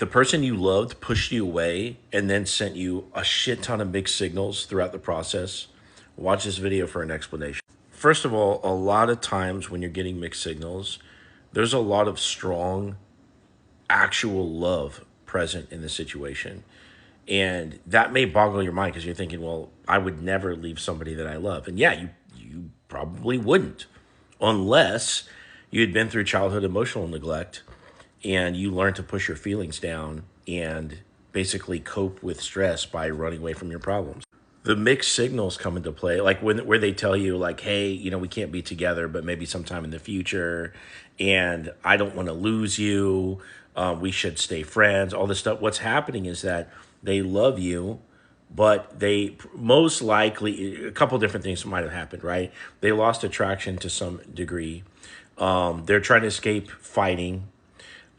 the person you loved pushed you away and then sent you a shit ton of mixed signals throughout the process, watch this video for an explanation. First of all, a lot of times when you're getting mixed signals, there's a lot of strong, actual love present in the situation. And that may boggle your mind because you're thinking, well, I would never leave somebody that I love. And yeah, you probably wouldn't unless you had been through childhood emotional neglect and you learn to push your feelings down and basically cope with stress by running away from your problems. The mixed signals come into play, like where they tell you, like, hey, we can't be together, but maybe sometime in the future, and I don't want to lose you. We should stay friends. All this stuff. What's happening is that they love you, but they most likely a couple different things might have happened, right? They lost attraction to some degree. They're trying to escape fighting.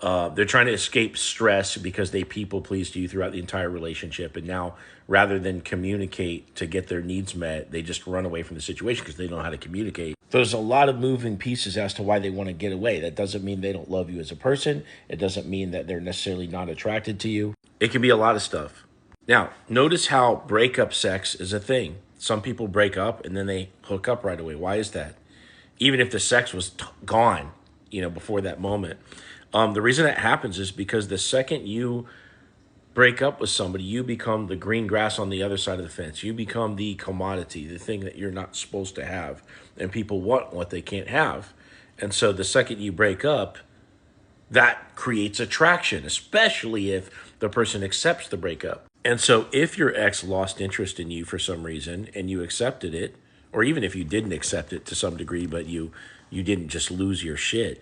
They're trying to escape stress because they people pleased you throughout the entire relationship. And now rather than communicate to get their needs met, they just run away from the situation because they don't know how to communicate. There's a lot of moving pieces as to why they want to get away. That doesn't mean they don't love you as a person. It doesn't mean that they're necessarily not attracted to you. It can be a lot of stuff. Now, notice how breakup sex is a thing. Some people break up and then they hook up right away. Why is that? Even if the sex was gone, before that moment. The reason that happens is because the second you break up with somebody, you become the green grass on the other side of the fence. You become the commodity, the thing that you're not supposed to have. And people want what they can't have. And so the second you break up, that creates attraction, especially if the person accepts the breakup. And so if your ex lost interest in you for some reason and you accepted it, or even if you didn't accept it to some degree, but you didn't just lose your shit,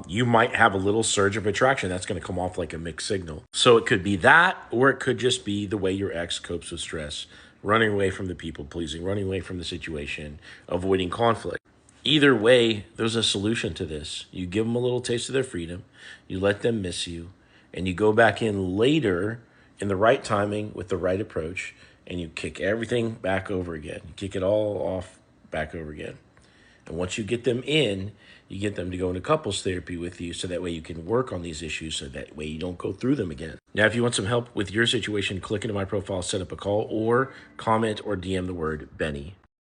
you might have a little surge of attraction that's going to come off like a mixed signal. So it could be that, or it could just be the way your ex copes with stress, running away from the people pleasing, running away from the situation, avoiding conflict. Either way, there's a solution to this. You give them a little taste of their freedom, you let them miss you, and you go back in later in the right timing with the right approach, and you kick everything back over again. You kick it all off back over again. And once you get them in, you get them to go into couples therapy with you so that way you can work on these issues so that way you don't go through them again. Now, if you want some help with your situation, click into my profile, set up a call, or comment or DM the word Benny.